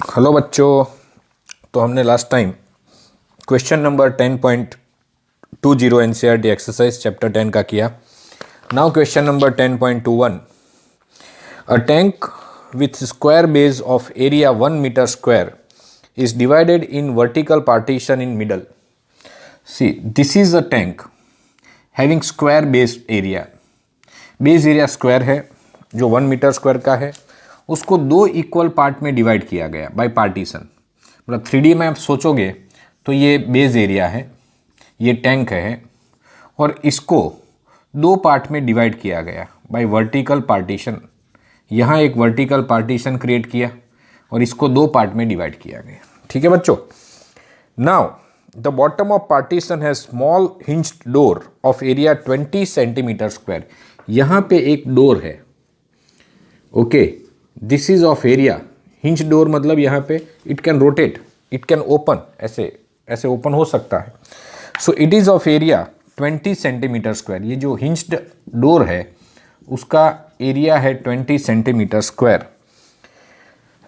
Hello बच्चों। तो हमने last time question number 10.20 NCERT exercise chapter 10 का किया। Now question number 10.21, a tank with square base of area 1 metre square is divided in vertical partition in middle. See, this is a tank having square base area. Base area square है जो 1 metre square का है, उसको दो equal part में divide किया गया bye partition. मतलब 3D में आप सोचोगे तो ये बेस एरिया है, ये टैंक है, और इसको दो पार्ट में डिवाइड किया गया बाय वर्टिकल पार्टीशन। यहाँ एक वर्टिकल पार्टीशन क्रिएट किया और इसको दो पार्ट में डिवाइड किया गया। ठीक है बच्चों। Now the bottom of partition has small hinged door of area 20 centimetre square. यहाँ पे एक डोर है, okay, this is of area. Hinge door मतलब यहाँ पे it can rotate, it can open, ऐसे ऐसे ओपन हो सकता है। So it is of area 20 centimetre square. ये जो हिंज्ड डोर है उसका एरिया है 20 centimetre square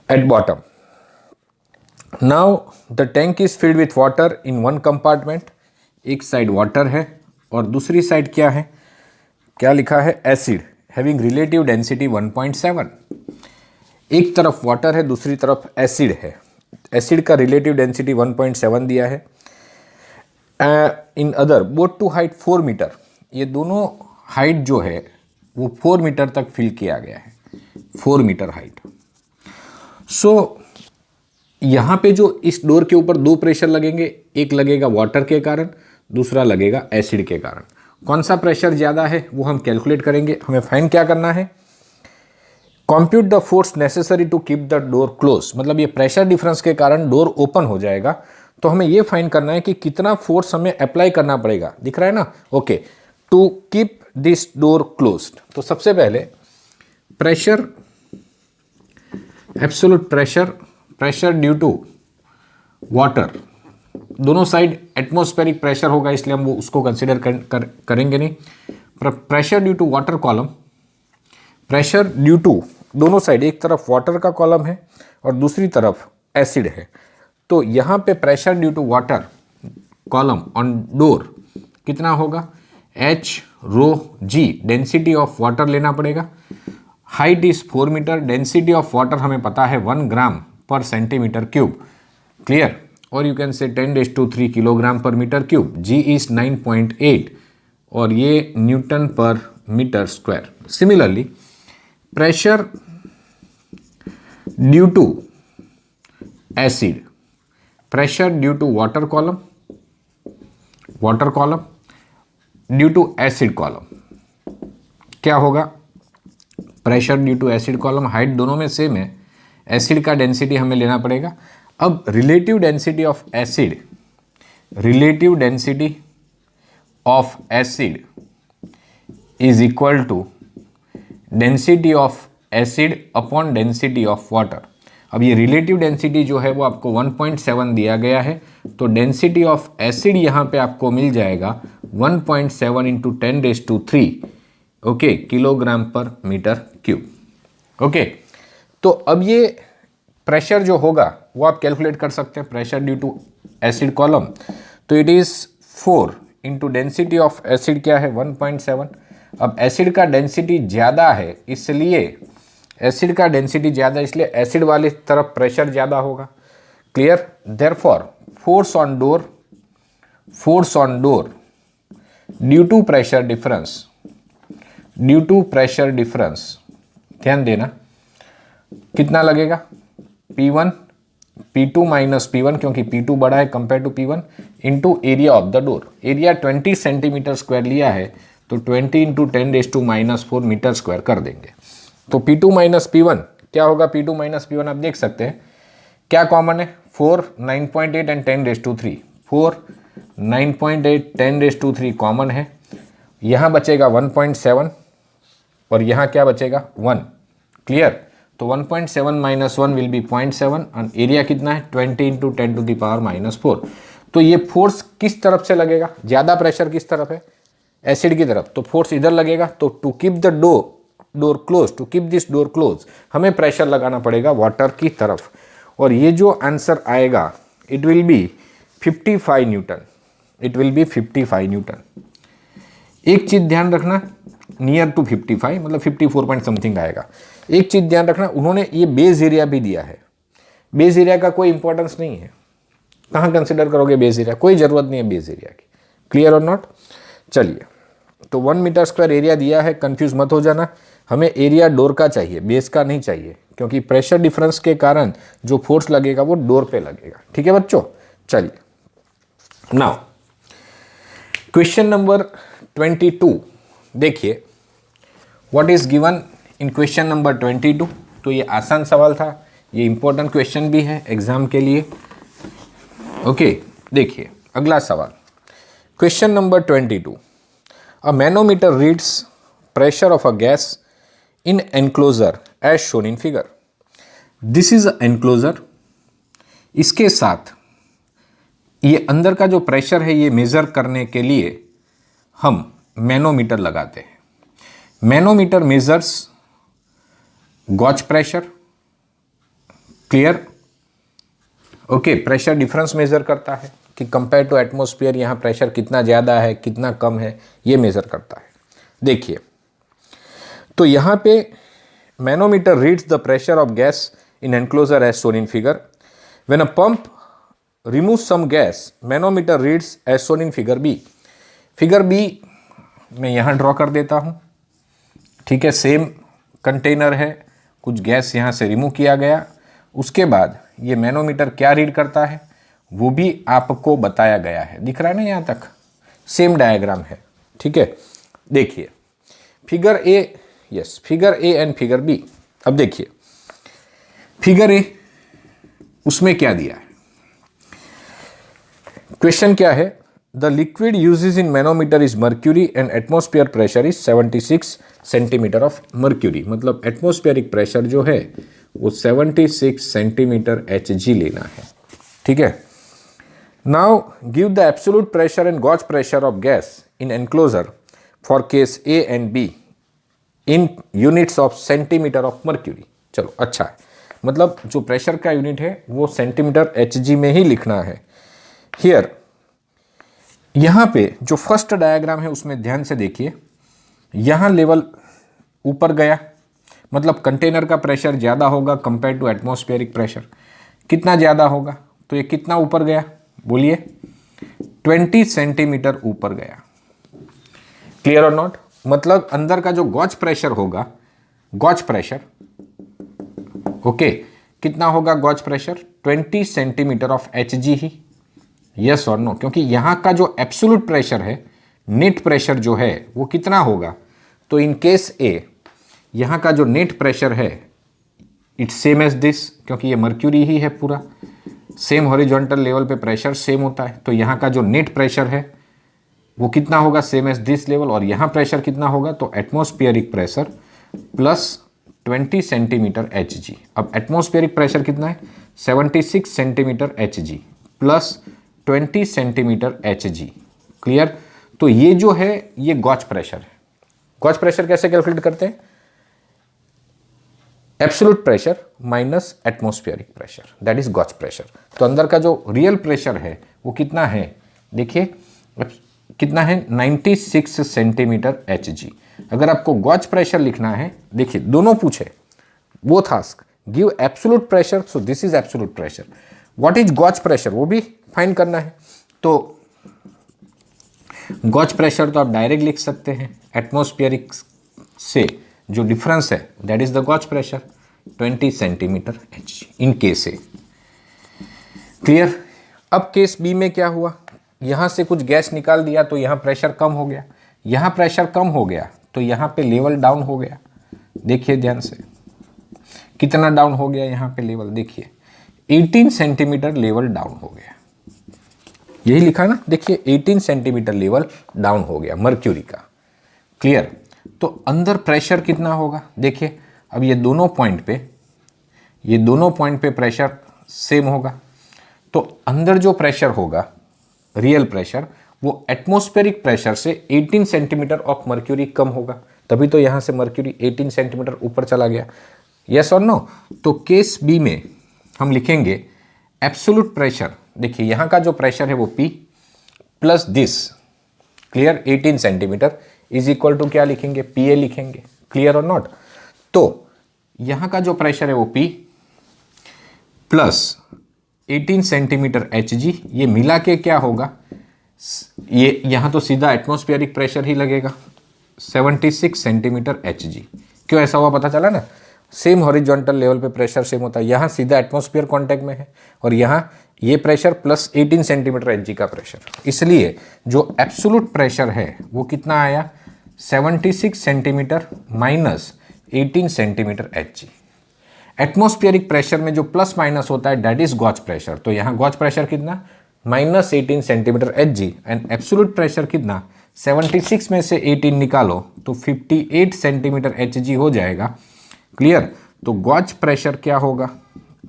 at bottom. Now the tank is filled with water in one compartment. एक साइड वाटर है और दूसरी साइड क्या है, क्या लिखा है, एसिड हैविंग रिलेटिव डेंसिटी 1.7। एक तरफ वाटर है, दूसरी तरफ एसिड है। एसिड का रिलेटिव डेंसिटी 1.7 दिया है। In other both two height 4 metre. ये दोनों हाइट जो है वो 4 मीटर तक फिल किया गया है, 4 मीटर हाइट। सो यहाँ पे जो इस डोर के ऊपर दो प्रेशर लगेंगे, एक लगेगा वाटर के कारण, दूसरा लगेगा एसिड के कारण। कौन सा प्रेशर ज़्यादा है वो हम कैलकुलेट करेंगे। हमें फाइंड क्या करना है, compute the force necessary to keep the door close. मतलब ये प्रेशर डिफरेंस के कारण डोर ओपन हो जाएगा, तो हमें ये फाइंड करना है कि कितना फोर्स हमें अप्लाई करना पड़ेगा। दिख रहा है ना, okay, to keep this door closed. तो सबसे पहले pressure, absolute pressure, pressure due to water, दोनों साइड एटमॉस्फेरिक प्रेशर होगा इसलिए हम वो उसको कंसिडर करेंगे नहीं। Pressure due to water column, pressure due to दोनों साइड, एक तरफ वाटर का कॉलम है और दूसरी तरफ एसिड है, तो यहाँ पे pressure due to water column on door कितना होगा, H rho G, density of water लेना पड़ेगा। Height is 4 metre, density of water हमें पता है 1 gram per centimetre cube, clear, और you can say 10⁻³ kilogram per metre cube. G is 9.8 और ये newton per metre square. Similarly pressure due to acid, pressure due to water column, water column due to acid column, क्या होगा, pressure due to acid column, height दोनों में same है, acid का density हमें लेना पड़ेगा। अब relative density of acid, relative density of acid is equal to density of acid upon density of water. अब ये रिलेटिव डेंसिटी जो है वो आपको 1.7 दिया गया है, तो डेंसिटी ऑफ एसिड यहाँ पे आपको मिल जाएगा 1.7 into 10⁻³ okay, kilogram per metre cube. Okay, तो अब ये प्रेशर जो होगा वो आप कैलकुलेट कर सकते हैं, pressure due to acid column, तो it is 4 into density of acid क्या है 1.7। अब एसिड का डेंसिटी ज़्यादा है इसलिए, एसिड का डेंसिटी ज़्यादा इसलिए एसिड वाली तरफ प्रेशर ज़्यादा होगा, clear. Therefore force on door, force on door due to pressure difference, due to pressure difference, ध्यान देना कितना लगेगा, P1, P2 माइनस P1 क्योंकि P2 बड़ा है compare to P1 into area of the door. एरिया 20 सेंटीमीटर स्क्वायर लिया है तो 20 इंटू 10⁻⁻⁴ मीटर स्क्वायर कर देंगे। तो P2 माइनस P1 क्या होगा, P2 माइनस P1 आप देख सकते हैं क्या कॉमन है, 4, 9.8 एंड 10⁻³ 4, 9.8, 10⁻³ कॉमन है। यहाँ बचेगा 1.7 और यहाँ क्या बचेगा 1, क्लियर। तो 1.7 माइनस 1 विल बी 0.7 और एरिया कितना है 20 इंटू 10⁻⁴। तो ये फोर्स किस तरफ से लगेगा, ज़्यादा प्रेशर किस तरफ है, एसिड की तरफ, तो फोर्स इधर लगेगा। तो to keep the door close, to keep this door close हमें प्रेशर लगाना पड़ेगा वाटर की तरफ, और ये जो आंसर आएगा it will B 55 Newton, it will B 55 Newton. एक चीज ध्यान रखना, नियर टू 55 मतलब 54 पॉइंट समथिंग आएगा। एक चीज ध्यान रखना, उन्होंने ये बेस एरिया भी दिया है, बेस एरिया का कोई इंपॉर्टेंस नहीं है, कहाँ कंसिडर करोगे बेस एरिया, कोई जरूरत नहीं है बेस एरिया की। क्लियर और नॉट? चलिए, तो 1 मीटर स्क्वायर एरिया दिया है, कंफ्यूज मत हो जाना, हमें एरिया डोर का चाहिए, बेस का नहीं चाहिए, क्योंकि प्रेशर डिफरेंस के कारण जो फोर्स लगेगा वो डोर पे लगेगा। ठीक है बच्चों? चलिए, नाउ क्वेश्चन नंबर 22 देखिए, what is given in question number 22। तो ये आसान सवाल था, ये इंपॉर्टेंट क्वेश्चन भी है एग्जाम के लिए। ओके, देखिए अगला सवाल, question number 22। A manometer reads pressure of a gas in enclosure as shown in figure. This is a enclosure, इसके साथ ये अंदर का जो प्रेशर है ये मेजर करने के लिए हम मैनोमीटर लगाते हैं। Manometer measures gauge pressure, clear? Okay, pressure difference measure करता है कि कंपेयर टू एटमॉस्फेयर यहाँ प्रेशर कितना ज़्यादा है कितना कम है, ये मेजर करता है। देखिए, तो यहाँ पे manometer reads the pressure of gas in enclosure as shown in figure. When a pump remove some gas, manometer reads as shown in figure B. Figure B मैं यहाँ ड्रॉ कर देता हूँ, ठीक है। सेम कंटेनर है, कुछ गैस यहाँ से रिमूव किया गया, उसके बाद ये मैनोमीटर क्या रीड करता है वो भी आपको बताया गया है, दिख रहा है ना यहाँ तक, सेम डायग्राम है, ठीक है। देखिए figure A, yes figure A and figure B. अब देखिए फिगर ए, उसमें क्या दिया है, क्वेश्चन क्या है, the liquid uses in manometer is mercury and atmosphere pressure is 76 centimetre of mercury. मतलब एटमॉस्फेरिक प्रेशर जो है वो 76 सेंटीमीटर Hg लेना है, ठीक है। Now give the absolute pressure and gauge pressure of gas in enclosure for case A and B in units of centimetre of mercury. चलो अच्छा है, मतलब जो प्रेशर का यूनिट है वो सेंटीमीटर Hg में ही लिखना है। हियर यहाँ पे जो फर्स्ट डायग्राम है उसमें ध्यान से देखिए, यहाँ लेवल ऊपर गया, मतलब कंटेनर का प्रेशर ज़्यादा होगा कंपेयर टू एटमॉस्फेरिक प्रेशर। कितना ज़्यादा होगा, तो ये कितना ऊपर गया, बोलिए 20 सेंटीमीटर ऊपर गया। क्लियर और नॉट? मतलब अंदर का जो गॉज प्रेशर होगा, गॉज प्रेशर, ओके, कितना होगा gauge pressure, 20 centimetre of Hg ही, यस और नो? क्योंकि यहाँ का जो एब्सोल्यूट प्रेशर है, नेट प्रेशर जो है वो कितना होगा, तो इन केस ए यहाँ का जो नेट प्रेशर है इट्स सेम एज दिस, क्योंकि ये मर्क्यूरी ही है पूरा, सेम हॉरिजॉन्टल लेवल पे प्रेशर सेम होता है, तो यहाँ का जो नेट प्रेशर है वो कितना होगा, सेम एज दिस लेवल। और यहाँ प्रेशर कितना होगा, तो atmospheric pressure plus 20 centimetre Hg। अब एटमॉस्फेरिक प्रेशर कितना है, 76 centimetre Hg plus 20 centimetre Hg। Clear? तो ये जो है ये गॉज प्रेशर है। गॉज प्रेशर कैसे कैलकुलेट करते हैं, absolute pressure minus atmospheric pressure, that is gauge pressure. तो अंदर का जो रियल प्रेशर है वो कितना है, देखिए कितना है, 96 सेंटीमीटर Hg। अगर आपको गॉज प्रेशर लिखना है, देखिए दोनों पूछे, वो task give absolute pressure, so this is absolute pressure, what is gauge pressure वो भी फाइंड करना है। तो गॉज प्रेशर तो आप डायरेक्ट लिख सकते हैं, एटमॉस्फेरिक से जो डिफरेंस है that is the gauge pressure 20 centimetre Hg in case A. Clear? अब केस बी में क्या हुआ, यहां से कुछ गैस निकाल दिया तो यहां प्रेशर कम हो गया, यहां प्रेशर कम हो गया तो यहां पे लेवल डाउन हो गया। देखिए ध्यान से, कितना डाउन हो गया यहाँ पे लेवल, देखिए 18 सेंटीमीटर लेवल डाउन हो गया, यही लिखा ना, देखिए 18 सेंटीमीटर लेवल डाउन हो गया मर्क्यूरी का। क्लियर? तो अंदर प्रेशर कितना होगा, देखिए अब ये दोनों पॉइंट पे प्रेशर सेम होगा, तो अंदर जो प्रेशर होगा रियल प्रेशर वो एटमॉस्फेरिक प्रेशर से 18 सेंटीमीटर ऑफ मर्क्यूरी कम होगा, तभी तो यहाँ से मर्क्यूरी 18 सेंटीमीटर ऊपर चला गया, यस और नो? तो केस बी में हम लिखेंगे एब्सोल्यूट प्रेशर। देखिए यहाँ का जो प्रेशर है वो P plus this, clear, 18 centimetre is equal to क्या लिखेंगे, PA लिखेंगे, क्लियर और नॉट। तो यहाँ का जो प्रेशर है वो P प्लस 18 सेंटीमीटर Hg, ये मिला के क्या होगा, ये यहाँ तो सीधा एटमॉस्फेरिक प्रेशर ही लगेगा 76 सेंटीमीटर Hg। क्यों ऐसा हुआ पता चला ना, सेम हॉरिजॉन्टल लेवल पे प्रेशर सेम होता है, यहाँ सीधा एटमॉस्फेयर कांटेक्ट में है और यहाँ ये प्रेशर प्लस 18 सेंटीमीटर Hg का प्रेशर, इसलिए जो एब्सोल्यूट प्रेशर है वो कितना आया 76 centimetre minus 18 centimetre Hg। Atmospheric pressure में जो प्लस माइनस होता है दैट इज गॉज प्रेशर, तो यहाँ गॉज प्रेशर कितना minus 18 centimetre Hg and absolute pressure कितना 76 में से 18 निकालो तो 58 सेंटीमीटर Hg हो जाएगा, क्लियर। तो गॉज प्रेशर क्या होगा,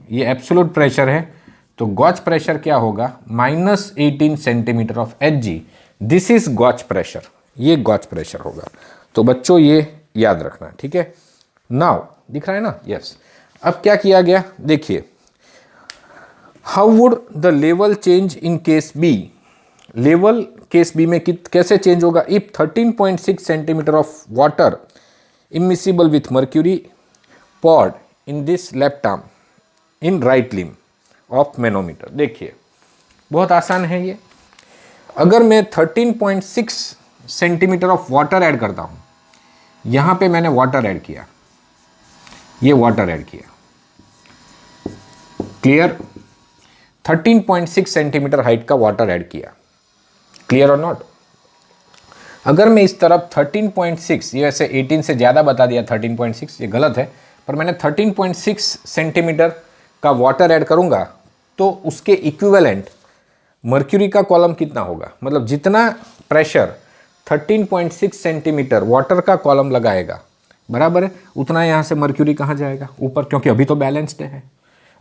ये एब्सोल्यूट प्रेशर है तो गॉज प्रेशर क्या होगा minus 18 centimetre of Hg, this is gauge pressure, ये गॉज प्रेशर होगा। तो बच्चों ये याद रखना, ठीक है। नाउ दिख रहा है ना, यस। अब क्या किया गया देखिए, how would the level change in case B, level case B में कैसे चेंज होगा, if 13.6 centimetre of water immiscible with mercury poured in this left arm in right limb of manometer। देखिए बहुत आसान है ये, अगर मैं 13.6 सेंटीमीटर ऑफ वाटर ऐड करता हूं, यहां पे मैंने वाटर ऐड किया, ये वाटर ऐड किया, क्लियर, 13.6 सेंटीमीटर हाइट का वाटर ऐड किया, क्लियर और नॉट। अगर मैं इस तरफ 13.6, ये वैसे 18 से ज़्यादा बता दिया 13.6, ये गलत है, पर मैंने 13.6 सेंटीमीटर का वाटर ऐड करूंगा तो उसके इक्विवेलेंट मर्क्यूरी का कॉलम कितना होगा, मतलब जितना प्रेशर 13.6 सेंटीमीटर वाटर का कॉलम लगाएगा बराबर है उतना यहाँ से मर्क्यूरी कहाँ जाएगा, ऊपर, क्योंकि अभी तो बैलेंस्ड है।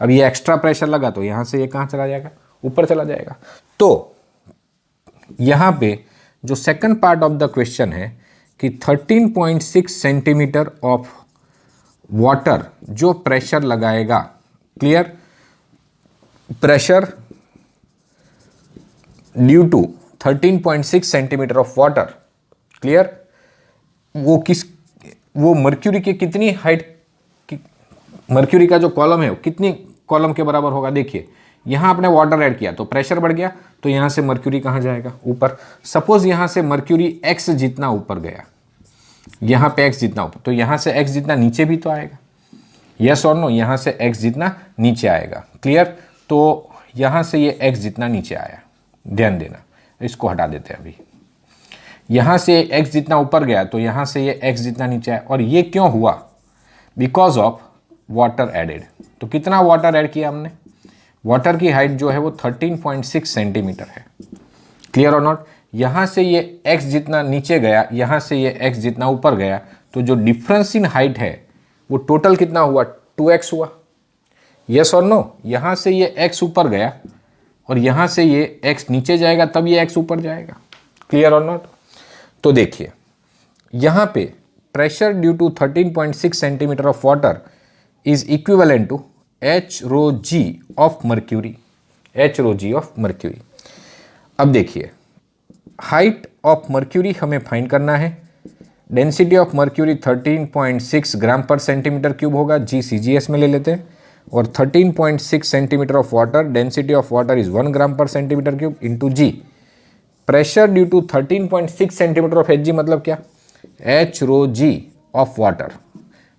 अब ये एक्स्ट्रा प्रेशर लगा तो यहाँ से ये कहाँ चला जाएगा, ऊपर चला जाएगा। तो यहाँ पे जो second part of the question है कि 13.6 सेंटीमीटर ऑफ वाटर जो प्रेशर लगाएगा, clear, pressure due to 13.6 centimetre of water, clear, वो मर्क्यूरी के कितनी हाइट, मर्क्यूरी का जो कॉलम है वो कितनी कॉलम के बराबर होगा। देखिए यहाँ आपने वाटर ऐड किया तो प्रेशर बढ़ गया, तो यहाँ से मर्क्यूरी कहाँ जाएगा, ऊपर। सपोज यहाँ से मर्क्यूरी x जितना ऊपर गया, यहाँ पे x जितना ऊपर, तो यहाँ से x जितना नीचे भी तो आएगा, यस और नो, यहाँ से x जितना नीचे आएगा, क्लियर। तो यहाँ से ये x जितना नीचे आया, ध्यान देना, इसको हटा देते हैं अभी। यहाँ से x जितना ऊपर गया तो यहाँ से ये x जितना नीचे आया, और ये क्यों हुआ, बिकॉज ऑफ वाटर एडेड। तो कितना वाटर ऐड किया हमने, वाटर की हाइट जो है वो 13.6 सेंटीमीटर है, क्लियर और नॉट। यहाँ से ये x जितना नीचे गया, यहाँ से ये x जितना ऊपर गया, तो जो डिफरेंस इन हाइट है वो टोटल कितना हुआ, 2x हुआ, यस और नो। यहाँ से ये x ऊपर गया और यहाँ से ये x नीचे जाएगा तब ये x ऊपर जाएगा, क्लियर और नॉट। तो देखिए यहाँ पे pressure due to 13.6 centimetre of water is equivalent to h rho g of mercury, h rho g of mercury. अब देखिए हाइट ऑफ मर्क्यूरी हमें फाइंड करना है, density of mercury 13.6 gram per centimetre cube होगा, g CGS में ले लेते हैं, और 13.6 centimetre of water, density of water is 1 gram per centimetre cube into g। Pressure due to 13.6 centimetre of Hg मतलब क्या, h rho g of water,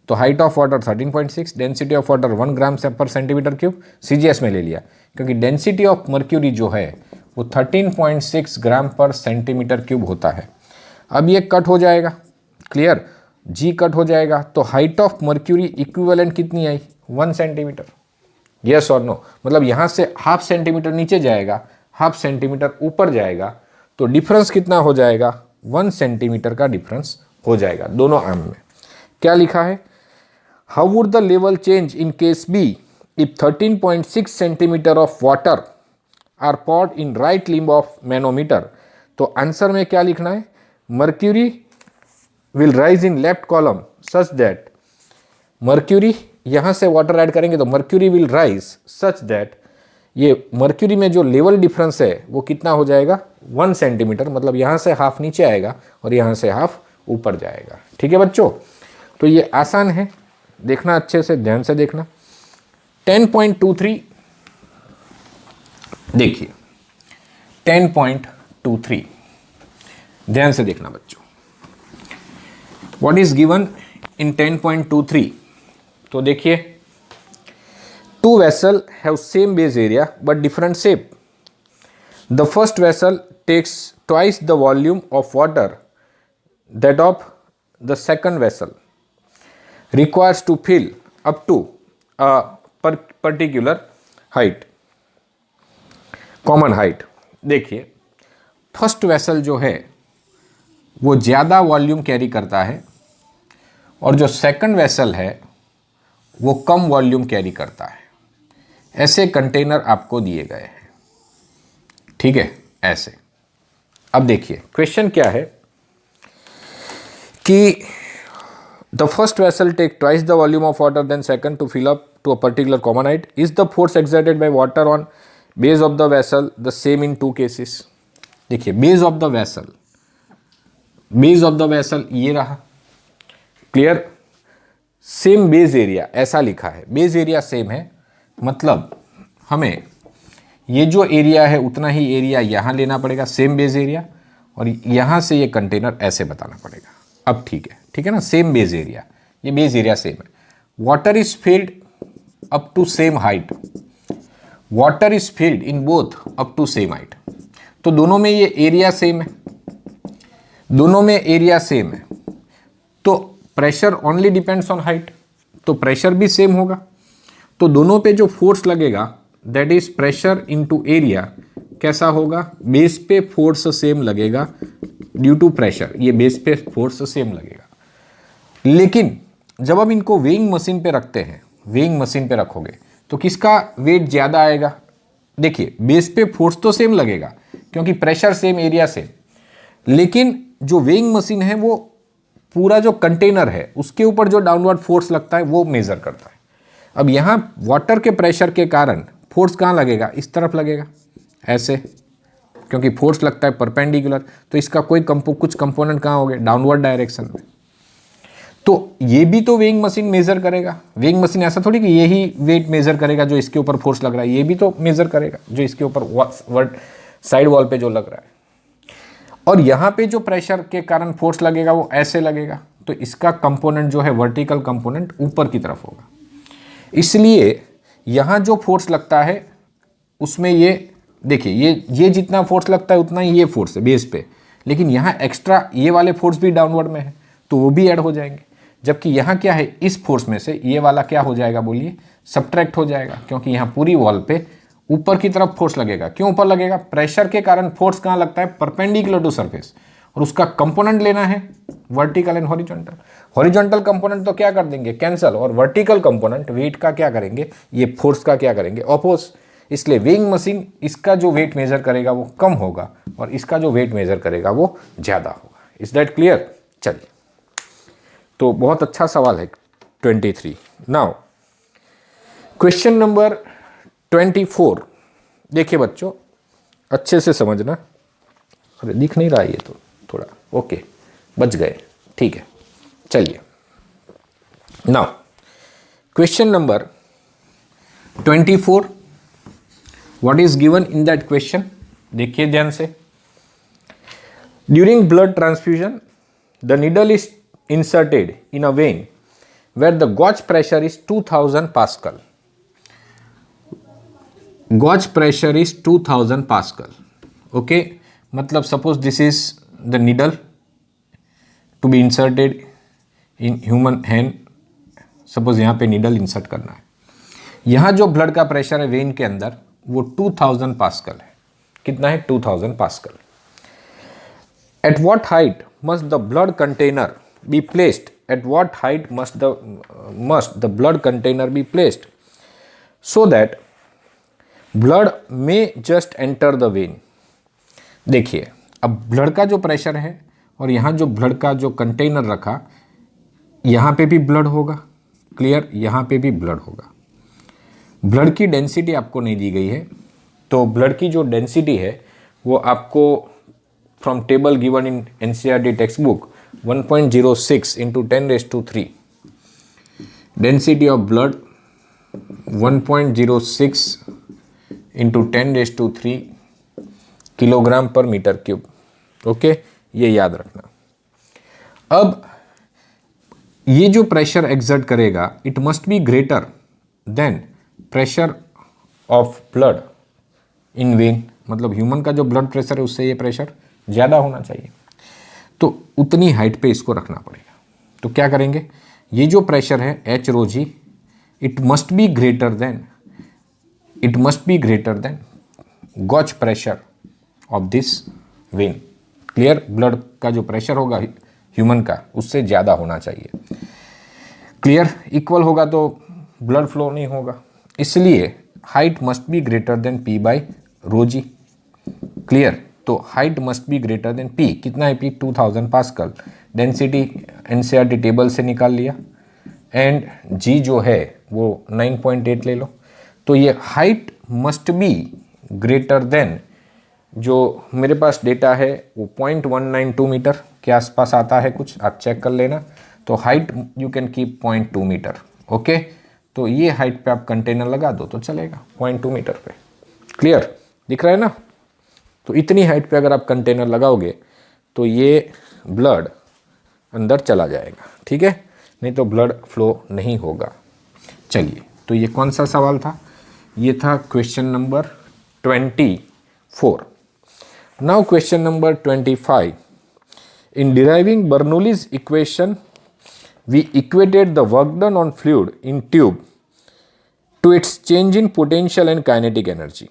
तो height of water 13.6, density of water 1 gram per centimetre cube, CGS में ले लिया, क्योंकि density of mercury जो है वो 13.6 ग्राम पर सेंटीमीटर क्यूब होता है। अब ये कट हो जाएगा, क्लियर, g कट हो जाएगा, तो हाइट ऑफ मर्क्यूरी इक्विवेलेंट कितनी आई, 1 सेंटीमीटर, यस और नो। मतलब यहाँ से हाफ सेंटीमीटर नीचे जाएगा, हाफ सेंटीमीटर ऊपर जाएगा, तो डिफरेंस कितना हो जाएगा, 1 सेंटीमीटर का डिफरेंस हो जाएगा दोनों आर्म में। क्या लिखा है, how would the level change in case be if 13.6 centimetre of water are poured in right limb of manometer. तो आंसर में क्या लिखना है, mercury will rise in left column such that mercury यहाँ से वाटर ऐड करेंगे तो mercury will rise such that ये मर्क्यूरी में जो लेवल डिफरेंस है वो कितना हो जाएगा 1 सेंटीमीटर, मतलब यहाँ से हाफ नीचे आएगा और यहाँ से हाफ ऊपर जाएगा। ठीक है बच्चों, तो ये आसान है, देखना अच्छे से, ध्यान से देखना। 10.23 देखिए 10.23 ध्यान से देखना बच्चों। What is given in 10.23? तो देखिए, two vessel have same base area but different shape. The first vessel takes twice the volume of water that of the second vessel requires to fill up to a particular height, common height। देखिए, first vessel जो है वो ज़्यादा volume carry करता है और जो second vessel है वो कम वॉल्यूम कैरी करता है। ऐसे कंटेनर आपको दिए गए हैं, ठीक है, ऐसे। अब देखिए क्वेश्चन क्या है कि the first vessel take twice the volume of water than second to fill up to a particular common height. Is the force exerted by water on base of the vessel the same in two cases? देखिए, base of the vessel ये रहा, clear. Same base area ऐसा लिखा है, base area same है, मतलब हमें ये जो एरिया है उतना ही एरिया यहाँ लेना पड़ेगा, सेम बेस एरिया, और यहाँ से ये कंटेनर ऐसे बताना पड़ेगा। अब ठीक है ना, सेम बेस एरिया, ये बेस एरिया सेम है। Water is filled up to same height, water is filled in both up to same height, तो दोनों में ये एरिया सेम है, दोनों में एरिया सेम है, तो pressure only depends on height, तो प्रेशर भी सेम होगा, तो दोनों पे जो फोर्स लगेगा that is pressure into area, कैसा होगा, बेस पे फोर्स सेम लगेगा ड्यू टू प्रेशर, ये बेस पे फोर्स सेम लगेगा। लेकिन जब हम इनको वेइंग मशीन पे रखते हैं, वेइंग मशीन पे रखोगे तो किसका वेट ज़्यादा आएगा? देखिए, बेस पे फोर्स तो सेम लगेगा क्योंकि प्रेशर सेम, एरिया सेम, लेकिन जो वेइंग मशीन है वो पूरा जो कंटेनर है उसके ऊपर जो डाउनवर्ड फोर्स लगता है वो मेजर करता है। अब यहाँ वाटर के प्रेशर के कारण फोर्स कहाँ लगेगा? इस तरफ लगेगा, ऐसे, क्योंकि फोर्स लगता है परपेंडिकुलर, तो इसका कोई कुछ कंपोनेंट कहाँ हो गए? डाउनवर्ड डायरेक्शन में। तो ये भी तो वेइंग मशीन मेजर करेगा। वेइंग मशीन ऐसा थोड़ी कि यही वेट मेजर करेगा जो इसके ऊपर फोर्स लग रहा है, ये भी तो मेजर करेगा जो इसके ऊपर साइड वॉल पे जो लग रहा है। और यहाँ पे जो प्रेशर के कारण फोर्स लगेगा वो ऐसे लगेगा, तो इसका कंपोनेंट जो है वर्टिकल कंपोनेंट ऊपर की तरफ होगा। इसलिए यहाँ जो फोर्स लगता है उसमें ये देखिए, ये जितना फोर्स लगता है उतना ही ये फोर्स है बेस पे, लेकिन यहाँ एक्स्ट्रा ये वाले फोर्स भी डाउनवर्ड में है तो वो भी ऐड हो जाएंगे। जबकि यहाँ क्या है, इस फोर्स में से ये वाला क्या हो जाएगा बोलिए? सब्ट्रैक्ट हो जाएगा, क्योंकि यहाँ पूरी वॉल पे ऊपर की तरफ फोर्स लगेगा। क्यों ऊपर लगेगा? प्रेशर के कारण फोर्स कहाँ लगता है? परपेंडिकुलर टू सरफेस, और उसका कंपोनेंट लेना है vertical and horizontal. Horizontal component तो क्या कर देंगे? कैंसल, और वर्टिकल कंपोनेंट वेट का क्या करेंगे? ये फोर्स का क्या करेंगे? ऑपोज। इसलिए वेइंग मशीन इसका जो वेट मेजर करेगा वो कम होगा और इसका जो वेट मेजर करेगा वो ज़्यादा होगा। Is that clear? चलिए, तो बहुत अच्छा सवाल है 23। नाउ क्वेश्चन नंबर 24 देखिए बच्चों, अच्छे से समझना। अरे दिख नहीं रहा है ये तो थोड़ा, ओके, बच गए, ठीक है। चलिए, now question number 24, what is given in that question? देखिए ध्यान से। During blood transfusion the needle is inserted in a vein where the gauge pressure is 2000 pascal. Gauge pressure is 2000 pascal. Okay, मतलब suppose this is the needle to be inserted in human hand. Suppose यहाँ पे needle insert करना है, यहाँ जो blood का pressure है when के अंदर वो 2000 पास्कल है। कितना है? 2000 pascal. At what height must the blood container be placed? At what height must the blood container be placed so that blood may just enter the vein? देखिए, अब ब्लड का जो प्रेशर है और यहाँ जो ब्लड का जो कंटेनर रखा, यहाँ पे भी ब्लड होगा क्लियर, यहाँ पे भी ब्लड होगा। ब्लड की डेंसिटी आपको नहीं दी गई है, तो ब्लड की जो डेंसिटी है वो आपको from table given in NCERT text book 1.06 into 10⁻³ density of blood 1.06 into 10⁻³ kilogram per metre cube. Okay, ये याद रखना। अब ये जो प्रेशर एक्सर्ट करेगा it must be greater then pressure of blood in when, मतलब ह्यूमन का जो ब्लड प्रेशर है उससे ये प्रेशर ज़्यादा होना चाहिए, तो उतनी हाइट पे इसको रखना पड़ेगा। तो क्या करेंगे, ये जो प्रेशर है h rho g it must be greater than gauge pressure of this vein. Clear, blood का जो प्रेशर होगा ह्यूमन का उससे ज़्यादा होना चाहिए। क्लियर, इक्वल होगा तो ब्लड फ्लो नहीं होगा, इसलिए height must be greater than P by rho G. Clear, तो height must be greater than P, कितना है P 2000 pascal, density NCERT table से निकाल लिया, एंड जी जो है वो 9.8 ले लो। तो ये height must be greater then, जो मेरे पास डेटा है वो 0.192 मीटर के आसपास आता है, कुछ आप चेक कर लेना। तो height you can keep 0.2 metre. Okay, तो ये हाइट पे आप कंटेनर लगा दो तो चलेगा 0.2 मीटर पे। क्लियर, दिख रहा है ना। तो इतनी हाइट पे अगर आप कंटेनर लगाओगे तो ये ब्लड अंदर चला जाएगा, ठीक है, नहीं तो ब्लड फ्लो नहीं होगा। चलिए, तो ये कौन सा सवाल था, ये था question number 24। Now question number 25। In deriving Bernoulli's equation we equated the work done on fluid in tube to its change in potential and kinetic energy.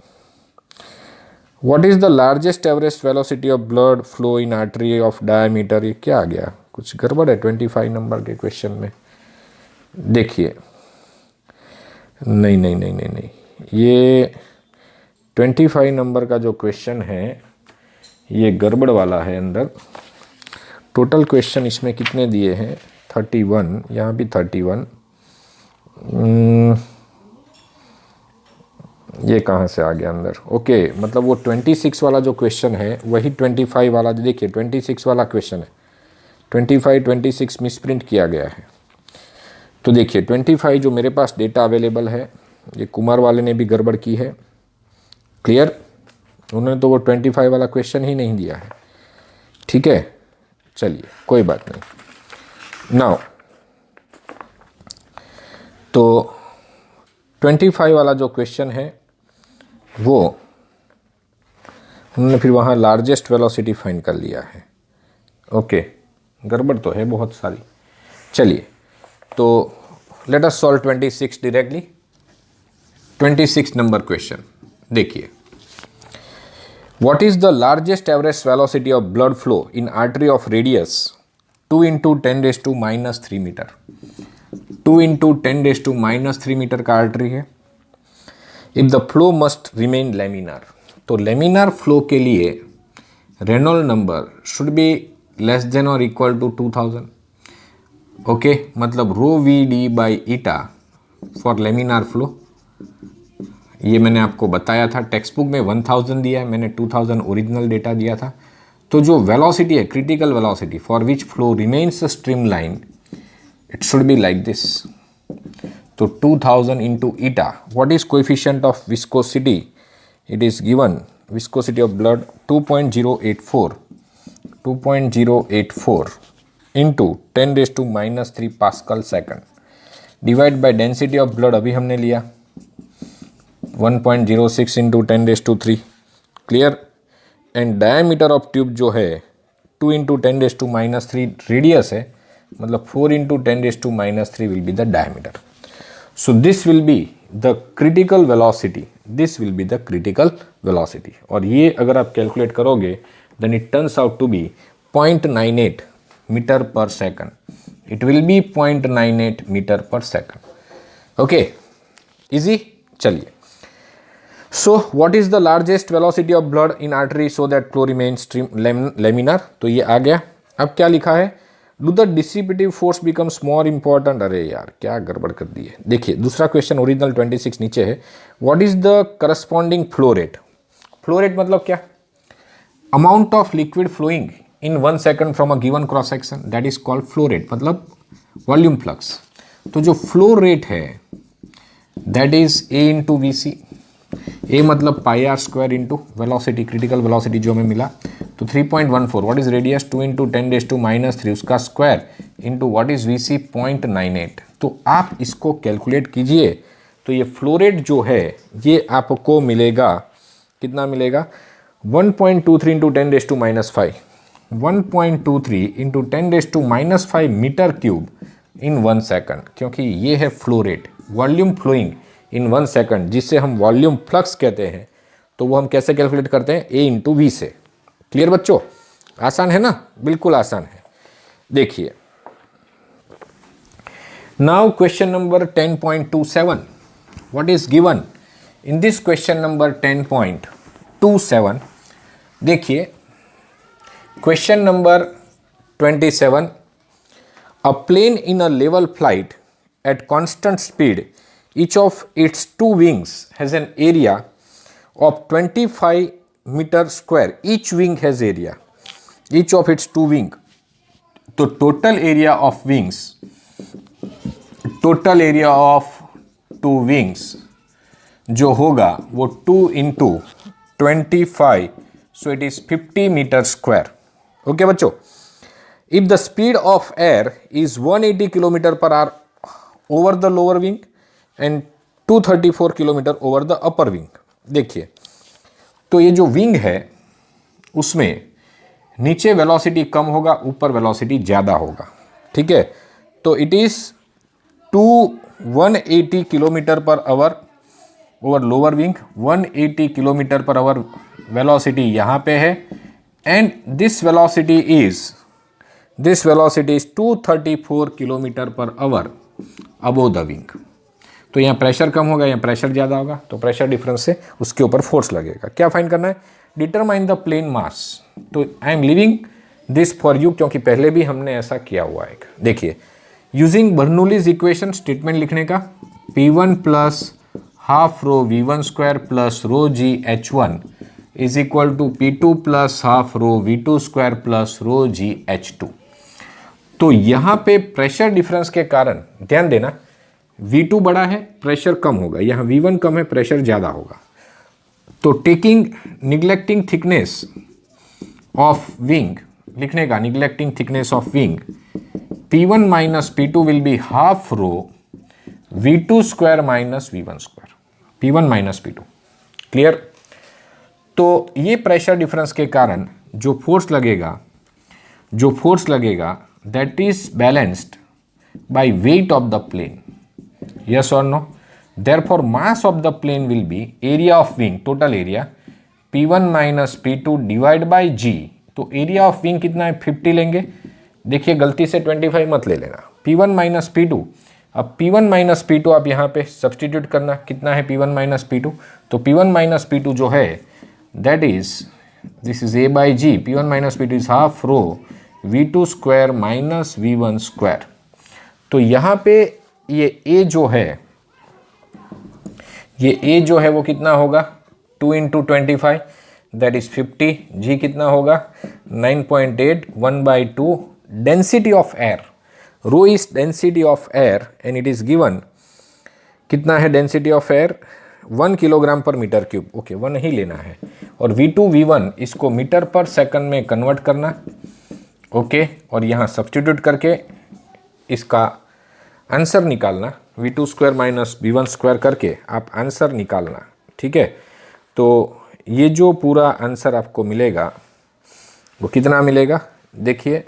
What is the largest average velocity of blood flow in artery of diameter? ये क्या आ गया, कुछ गड़बड़ है 25 number के question में। देखिए, नहीं, ये 25 नंबर का जो क्वेश्चन है ये गड़बड़ वाला है। अंदर टोटल क्वेश्चन इसमें कितने दिए हैं, 31, यहाँ भी 31। ये कहाँ से आ गया अंदर। ओके, मतलब वो 26 वाला जो क्वेश्चन है वही 25 वाला, देखिए 26 वाला क्वेश्चन है, 25 मिसप्रिंट किया गया है। तो देखिए 25 जो मेरे पास डेटा अवेलेबल है, ये कुमार वाले ने भी गड़बड़ की है। क्लियर, उन्होंने तो वो 25 वाला क्वेश्चन ही नहीं दिया है, ठीक है। चलिए, कोई बात नहीं। नाउ तो 25 वाला जो क्वेश्चन है वो हमने फिर वहाँ लार्जेस्ट वेलोसिटी फाइंड कर लिया है। ओके, गड़बड़ तो है बहुत सारी। चलिए, तो let us solve 26 directly. 26 number question देखिए, what is the largest average velocity of blood flow in artery of radius 2 into 10⁻³ metre. 2 into 10⁻³ metre का आर्टरी है। If the flow must remain laminar, तो लेमिनार फ्लो के लिए Reynold number should be less than और equal to 2000। Okay, मतलब rho V D by eta for laminar flow, ये मैंने आपको बताया था। टेक्स्ट बुक में 1000 दिया है, मैंने 2000 ओरिजिनल डेटा दिया था। तो जो वेलोसिटी है, critical velocity for which flow remains streamline, it should be like this. तो 2000 into eta, what is coefficient of viscosity, it is given viscosity of blood 2.084 into 10⁻³ pascal second, divide by density of blood अभी हमने लिया 1.06 into 10⁻³। Clear, and diameter of tube जो है 2 into 10⁻³ radius है, मतलब 4 into 10⁻³ will be the diameter. So this will be the critical velocity, this will be the critical velocity. और ये अगर आप कैलकुलेट करोगे then it turns out to be 0.98 metre per second. It will be 0.98 metre per second. Okay, easy. चलिए, so what is the largest velocity of blood in artery so that flow remains stream laminar, तो ये आ गया। अब क्या लिखा है, do the dissipative force becomes more important. अरे यार क्या गड़बड़ कर दी है। देखिए दूसरा क्वेश्चन ओरिजिनल 26 नीचे है। What is the corresponding flow rate. Flow rate मतलब क्या, amount of liquid flowing in 1 second from a given cross section, that is called flow rate, मतलब वॉल्यूम फ्लक्स। तो जो फ्लो रेट है that is A into V C. A मतलब pi R square into velocity, critical velocity जो हमें मिला, तो 3.14, what is radius 2 into 10⁻³ उसका square into what is V C 0.98। तो आप इसको कैलकुलेट कीजिए तो ये फ्लो रेट जो है ये आपको मिलेगा, कितना मिलेगा, 1.23 into 10⁻⁵, 1.23 into 10⁻⁵ metre cube in 1 second, क्योंकि ये है flow rate, volume flowing in 1 second, जिससे हम वॉल्यूम फ्लक्स कहते हैं। तो वो हम कैसे कैलकुलेट करते हैं, ए इंटू वी से। क्लियर बच्चों, आसान है ना, बिल्कुल आसान है। देखिए now question number 10.27, what is given in this question number 10.27। देखिए question number 27, a plane in a level flight at constant speed, each of its 2 wings has an area of 25 meter square. Each wing has area, each of its 2 wing. तो total area of wings, total area of 2 wings जो होगा वो 2 into 25, so it is 50 meter square. Okay बच्चों, if the speed of air is 180 km per hour over the lower wing and 234 km over the upper wing। देखिए तो ये जो wing है उसमें नीचे वेलोसिटी कम होगा, ऊपर वेलोसिटी ज़्यादा होगा, ठीक है। तो it is 180 kilometre per hour over lower wing, 180 kilometre per hour velocity यहाँ पे है, and this velocity is 234 kilometre per hour above the wing. तो यहाँ प्रेशर कम होगा, यहाँ प्रेशर ज़्यादा होगा, तो प्रेशर डिफरेंस से उसके ऊपर फोर्स लगेगा। क्या फाइंड करना है, डिटरमाइन द प्लेन मास। तो आई am living this for you, क्योंकि पहले भी हमने ऐसा किया हुआ है। देखिए यूजिंग बर्नौलीज इक्वेशन, स्टेटमेंट लिखने का, P1 plus half rho V1 square plus rho g H1 is equal to P2 plus half rho V2 square plus rho g H2। तो यहाँ पे प्रेशर डिफरेंस के कारण ध्यान देना, V2 बड़ा है प्रेशर कम होगा, यहाँ V1 कम है प्रेशर ज़्यादा होगा। तो taking neglecting thickness of wing लिखने का, neglecting thickness of wing, P1 minus P2 will be half rho V2 square minus V1 square, P1 minus P2। Clear. तो ये प्रेशर डिफरेंस के कारण जो फोर्स लगेगा that is balanced by weight of the plane, yes or no। therefore mass of the plane will be area of wing, total area P1 minus P2 divide by G। तो area of wing कितना है, 50 लेंगे। देखिए गलती से 25 मत ले लेना, P1 माइनस P2। अब P1 माइनस P2 आप यहाँ पे सब्सटीट्यूट करना, कितना है P1 माइनस P2। तो P1 माइनस P2 जो है that is, this is A by G, P1 minus P2 is half rho V2 square minus V1 square. तो यहाँ पे ये A जो है वो कितना होगा, 2 इंटू 25 दैट इज 50। G कितना होगा 9.8, 1/2 density of air, rho is density of air and it is given, कितना है density of air 1 kilogram per metre cube. Okay 1 ही लेना है, और V2 V1 इसको मीटर पर सेकंड में कन्वर्ट करना। ओके और यहाँ सब्सटीट्यूट करके इसका आंसर निकालना, V2 square minus V1 square करके आप आंसर निकालना, ठीक है। तो ये जो पूरा आंसर आपको मिलेगा वो कितना मिलेगा, देखिए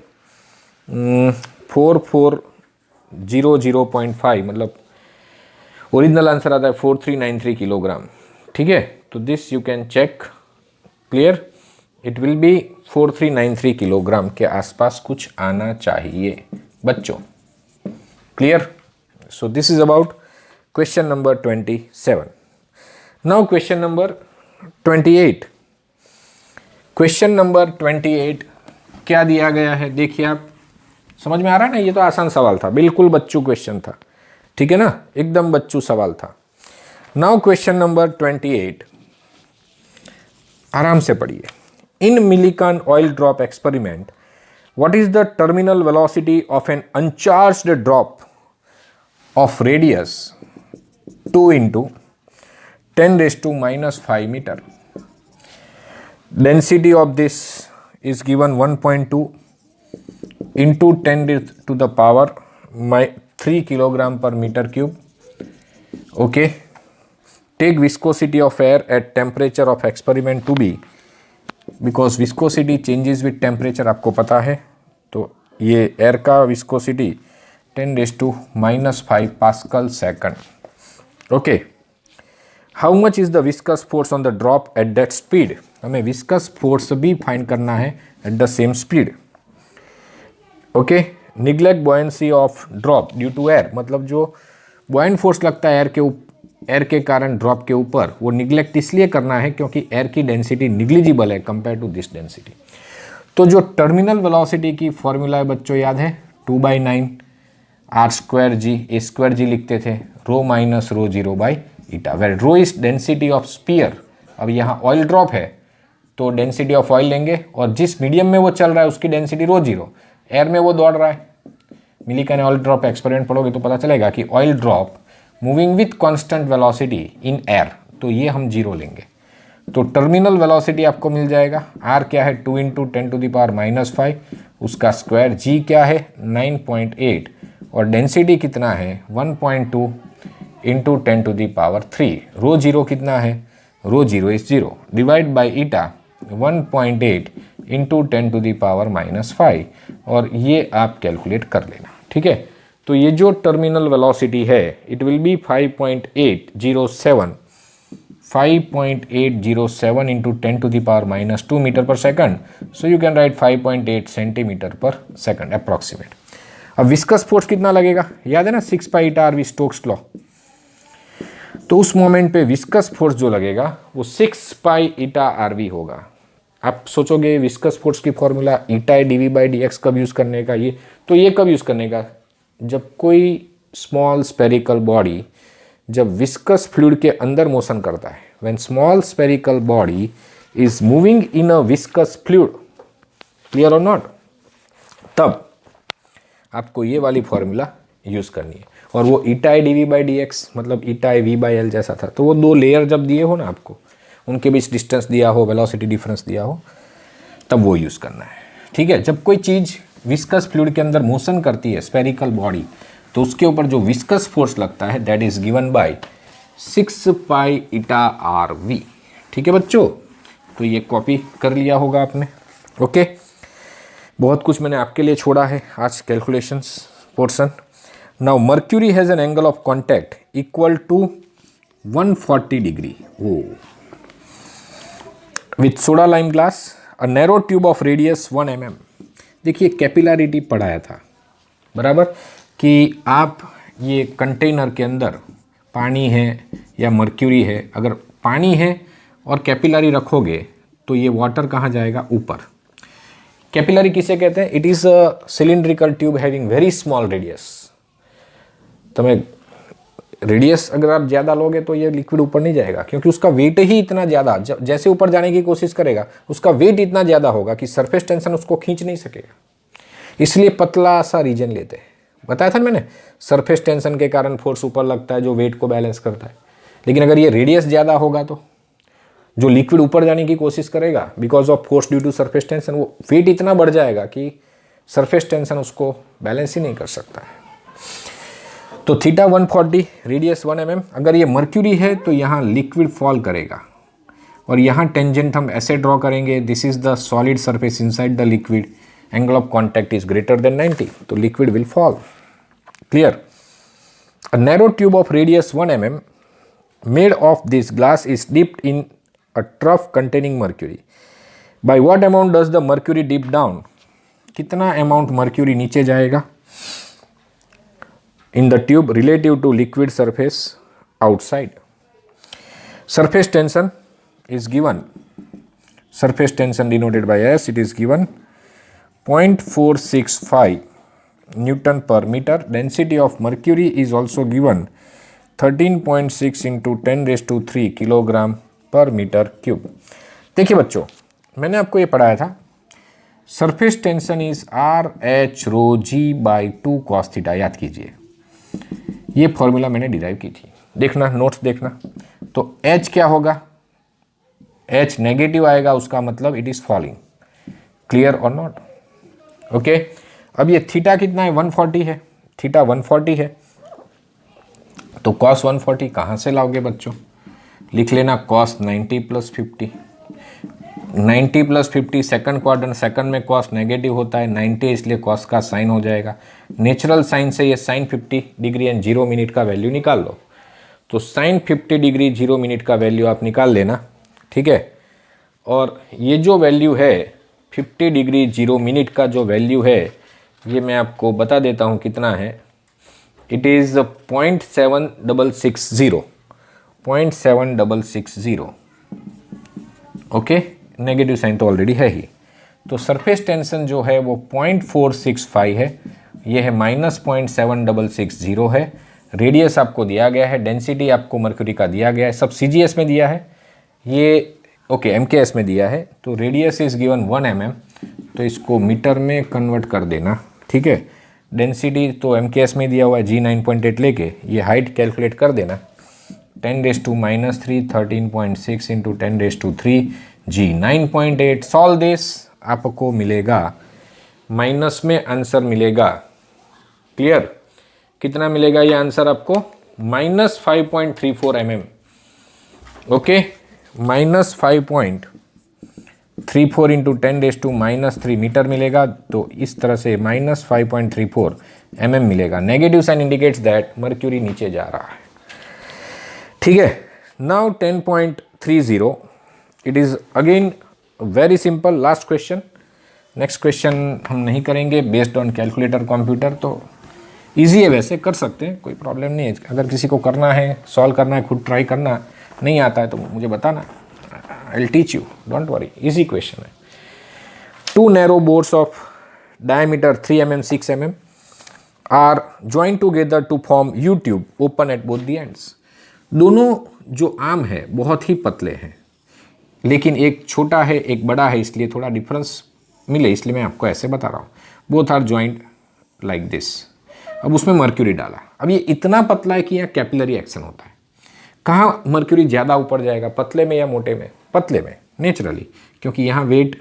4400.5, मतलब ओरिजिनल आंसर आता है 4393 किलोग्राम, ठीक है। तो this you can check, clear, it will be 4393 kilogram के आसपास कुछ आना चाहिए बच्चों, clear. So this is about question number 27. Now question number 28. Question number 28 क्या दिया गया है, देखिए आप, समझ में आ रहा है ना, ये तो आसान सवाल था, बिल्कुल बच्चू क्वेश्चन था, ठीक है ना, एकदम बच्चू सवाल था। नाउ क्वेश्चन नंबर 28, आराम से पढ़िए। In Millikan oil drop experiment what is the terminal velocity of an uncharged drop of radius 2 into 10 raised to minus 5 meter? Density of this is given 1.2 into 10 raised to the power 3 kilogram per meter cube. Okay. Take viscosity of air at temperature of experiment to be, because viscosity changes with temperature आपको पता है, तो ये air का viscosity 10⁻⁻5 pascal second. Okay, how much is the viscous force on the drop at that speed? हमें viscous force भी find करना है at the same speed. Okay, neglect buoyancy of drop due to air, मतलब जो buoyant force लगता है air के कारण ड्रॉप के ऊपर, वो निग्लेक्ट इसलिए करना है क्योंकि एयर की डेंसिटी निग्लिजिबल है कंपेयर टू दिस डेंसिटी। तो जो टर्मिनल वेलोसिटी की फॉर्मूला है बच्चों याद है, 2/9 r²g a²g लिखते थे, rho minus rho zero by eta, where rho is density of sphere. अब यहाँ ऑयल ड्रॉप है तो डेंसिटी ऑफ ऑयल लेंगे, और जिस मीडियम में वो चल रहा है उसकी डेंसिटी रो जीरो, एयर में वो दौड़ रहा है। मिलिकन ऑयल ड्रॉप एक्सपेरिमेंट पढ़ोगे तो पता चलेगा कि oil drop moving with constant velocity in air, तो ये हम जीरो लेंगे। तो टर्मिनल वेलोसिटी आपको मिल जाएगा, आर क्या है 2 × 10⁻⁻5, उसका स्क्वायर, जी क्या है 9.8, और डेंसिटी कितना है 1.2 × 10⁻3। रो जीरो कितना है, rho zero is zero, divide by eta 1.8 × 10⁻⁻5, और ये आप कैलकुलेट कर लेना, ठीक है। तो ये जो टर्मिनल वेलोसिटी है it will B 5.807 × 10⁻² metre per second, so you can write 5.8 centimetre पर सेकंड अप्रॉक्सीमेट। अब विस्कस फोर्स कितना लगेगा, याद है ना 6π∗RV स्टोक्स लॉ, तो उस मोमेंट पे विस्कस फोर्स जो लगेगा वो 6π∗RV होगा। आप सोचोगे विस्कस फोर्स की फॉर्मूला η/dV/dx कब यूज करने का, ये तो ये कब यूज करने का, जब कोई स्मॉल स्पेरिकल बॉडी जब विस्कस फ्लूइड के अंदर मोशन करता है, when small spherical body is moving in a viscous fluid, clear और नॉट, तब आपको ये वाली फॉर्मूला यूज करनी है। और वो η/dV/dx मतलब η/v/L जैसा था, तो वो दो लेयर जब दिए हो ना आपको, उनके बीच डिस्टेंस दिया हो, वेलोसिटी डिफरेंस दिया हो, तब वो यूज करना है, ठीक है। जब कोई चीज विस्कस फ्लूइड के अंदर मोशन करती है स्पेरिकल बॉडी, तो उसके ऊपर जो विस्कस फोर्स लगता है that is given by 6π∗RV, ठीक है बच्चों। तो ये कॉपी कर लिया होगा आपने, ओके। बहुत कुछ मैंने आपके लिए छोड़ा है आज calculations portion. Now mercury has an angle of contact equal to 140 degree with soda lime glass, a narrow tube of radius 1 mm। देखिए कैपिलरिटी पढ़ाया था बराबर, कि आप ये कंटेनर के अंदर पानी है या मर्क्यूरी है, अगर पानी है और कैपिलरी रखोगे तो ये वाटर कहाँ जाएगा, ऊपर। कैपिलरी किसे कहते हैं, it is a cylindrical tube having very small radius. तुम्हें रेडियस अगर आप ज़्यादा लोगे तो ये लिक्विड ऊपर नहीं जाएगा, क्योंकि उसका वेट ही इतना ज़्यादा, जैसे ऊपर जाने की कोशिश करेगा उसका वेट इतना ज़्यादा होगा कि सरफेस टेंशन उसको खींच नहीं सकेगा, इसलिए पतला सा रीजन लेते हैं। बताया था ना मैंने, सरफेस टेंशन के कारण फोर्स ऊपर लगता है जो वेट को बैलेंस करता है, लेकिन अगर ये रेडियस ज़्यादा होगा तो जो लिक्विड ऊपर जाने की कोशिश करेगा because of force due to surface tension, वो वेट इतना बढ़ जाएगा कि सरफेस टेंशन उसको बैलेंस ही नहीं कर सकता है। तो थीटा 140, रेडियस 1 mm। अगर ये मर्क्यूरी है तो यहाँ लिक्विड फॉल करेगा, और यहाँ टेंजेंट हम ऐसे ड्रॉ करेंगे, this is the solid surface inside the liquid, angle of contact is greater than 90, तो liquid will fall, clear. A narrow tube of radius 1 mm made of this glass is dipped in a trough containing mercury. By what amount does the mercury dip down, कितना amount mercury नीचे जाएगा in the tube relative to liquid surface outside. Surface tension is given, surface tension denoted by S, it is given 0.465 newton per metre. Density of mercury is also given 13.6 into 10⁻³ kilogram per metre cube. देखिए बच्चों, मैंने आपको ये पढ़ाया था surface tension is RH ρg/2 cos theta. याद कीजिए, ये फॉर्मूला मैंने डिराइव की थी, देखना नोट्स देखना। तो H क्या होगा, H नेगेटिव आएगा, उसका मतलब इट इज फॉलिंग। क्लियर और नॉट? ओके। अब ये थीटा कितना है, 140 है, थीटा 140 है, तो cos 140 कहाँ से लाओगे बच्चों? लिख लेना cos 90 + 50। 90 + 50 सेकंड क्वाड्रेंट, सेकंड में cos नेगेटिव होता है, 90 इसलिए cos का साइन हो जाएगा। नेचुरल साइन से ये sin 50 डिग्री एंड 0 मिनट का वैल्यू निकाल लो। तो sin 50 डिग्री 0 मिनट का वैल्यू आप निकाल लेना, ठीक है। और ये जो वैल्यू है 50 डिग्री 0 मिनट का जो वैल्यू है, ये मैं आपको बता देता हूँ कितना है। It is 0.7660, 0.7660। Okay, negative sign तो ऑलरेडी है ही। तो सरफेस टेंशन जो है वो 0.465 है, ये है -0.7660 है। रेडियस आपको दिया गया है, डेंसिटी आपको मर्क्यूरी का दिया गया है, सब CGS में दिया है, ये ओके MKS में दिया है। तो रेडियस इज गिवन 1 mm, तो इसको मीटर में कन्वर्ट कर देना, ठीक है। डेंसिटी तो MKS में दिया हुआ है G 9.8 लेके, ये हाइट कैलकुलेट कर देना 10⁻³ 13.6 इंटू 10⁻³ G 9.8। सॉल्व दिस, आपको मिलेगा माइनस में आंसर मिलेगा। क्लियर? कितना मिलेगा ये आंसर आपको? -5.34 mm। ओके, -5.34 इंटू 10⁻³ मीटर मिलेगा। तो इस तरह से -5.34 mm मिलेगा। Negative sign indicates that mercury नीचे जा रहा है, ठीक है। Now 10.30, it is again very simple. Last question, next question हम नहीं करेंगे बेस्ड ऑन कैलकुलेटर कंप्यूटर, तो इजी है, वैसे कर सकते हैं, कोई प्रॉब्लम नहीं है। अगर किसी को करना है, सॉल्व करना है, खुद ट्राई करना नहीं आता है तो मुझे बताना, I will teach you, don't worry. Easy question है। 2 narrow bores of diameter 3 mm 6 mm are join together to form U tube open at both the ends. दोनों जो आर्म है बहुत ही पतले हैं, लेकिन एक छोटा है एक बड़ा है, इसलिए थोड़ा डिफरेंस मिले, इसलिए मैं आपको ऐसे बता रहा हूँ। Both are joint like this. अब उसमें मर्क्यूरी डाला। अब ये इतना पतला है कि यहाँ कैपिलरी एक्शन होता है। कहाँ मर्क्यूरी ज़्यादा ऊपर जाएगा, पतले में या मोटे में? पतले में, नेचुरली, क्योंकि यहाँ वेट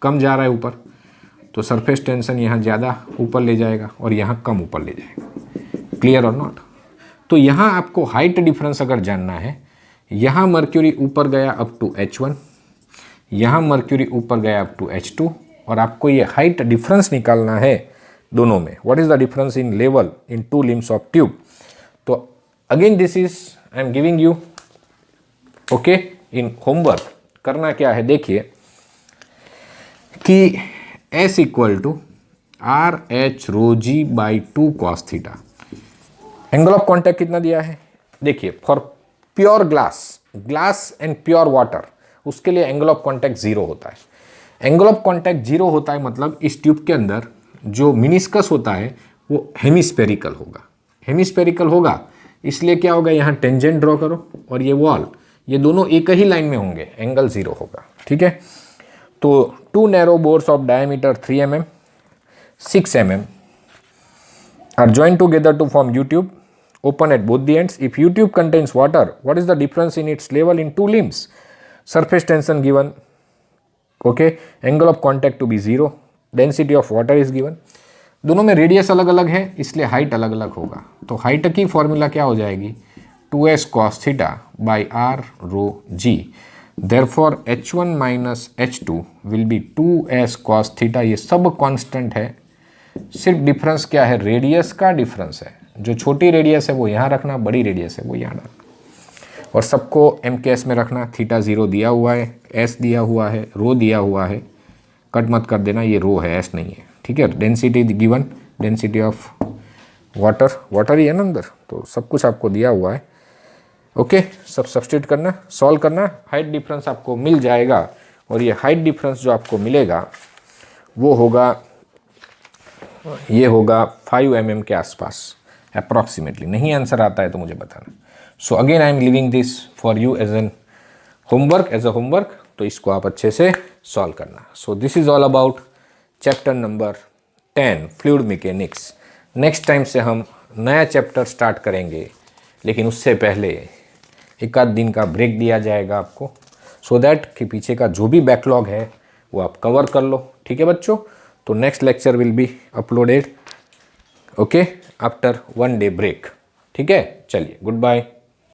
कम जा रहा है ऊपर, तो सरफेस टेंशन यहाँ ज़्यादा ऊपर ले जाएगा और यहाँ कम ऊपर ले जाएगा। क्लियर और नॉट? तो यहाँ आपको हाइट डिफरेंस अगर जानना है, यहाँ मर्क्यूरी ऊपर गया अप टू H1, यहाँ मर्क्यूरी ऊपर गया अप टू H2, और आपको ये हाइट डिफरेंस निकालना है दोनों में। What is the difference in level in 2 limbs of tube? तो again this is I am giving you okay in homework. करना क्या है, देखिए कि S = RH ρg/2 cos theta. Angle of contact कितना दिया है? देखिए, for pure glass and pure water, उसके लिए एंगल ऑफ कॉन्टैक्ट 0 होता है। एंगल ऑफ कॉन्टैक्ट 0 होता है, मतलब इस ट्यूब के अंदर जो मिनिस्कस होता है वो हेमिस्फेरिकल होगा। हेमिस्फेरिकल होगा इसलिए क्या होगा, यहाँ टेंजेंट ड्रॉ करो और ये वॉल, ये दोनों एक ही लाइन में होंगे, एंगल 0 होगा, ठीक है। तो 2 narrow bores of diameter 3 mm 6 mm are joined together to form U-tube open at both the ends. If U-tube contains water, what is the difference in its level in 2 limbs? Surface tension given, okay, angle of contact to be 0, density of water is given. दोनों में radius अलग अलग है इसलिए height अलग अलग होगा। तो हाइट की फॉर्मूला क्या हो जाएगी, 2s cos theta by r rho g। Therefore h1 minus h2 will be 2s cos theta. ये सब कांस्टेंट है, सिर्फ डिफरेंस क्या है, रेडियस का डिफरेंस है। जो छोटी रेडियस है वो यहाँ रखना, बड़ी रेडियस है वो यहाँ रखना, और सबको MKS में रखना। थीटा 0 दिया हुआ है, s दिया हुआ है, रो दिया हुआ है, कट मत कर देना, ये रो है, s नहीं है, ठीक है। Density given, density of water ही है ना अंदर, तो सब कुछ आपको दिया हुआ है। ओके, सब सब्स्टिट्यूट करना, सॉल्व करना, हाइट डिफरेंस आपको मिल जाएगा। और ये हाइट डिफरेंस जो आपको मिलेगा वो होगा ये होगा 5 mm के आसपास अप्रॉक्सीमेटली। नहीं आंसर आता है तो मुझे बताना। So again I am living this for you as an homework, as a homework, तो इसको आप अच्छे से सॉल्व करना। So this is all about chapter number 10 fluid mechanics. Next time से हम नया चैप्टर स्टार्ट करेंगे, लेकिन उससे पहले एक आध दिन का ब्रेक दिया जाएगा आपको, सो दैट कि पीछे का जो भी बैकलॉग है वो आप कवर कर लो। ठीक है बच्चों, तो next lecture will be uploaded okay after 1 day break. ठीक है, चलिए गुड बाय।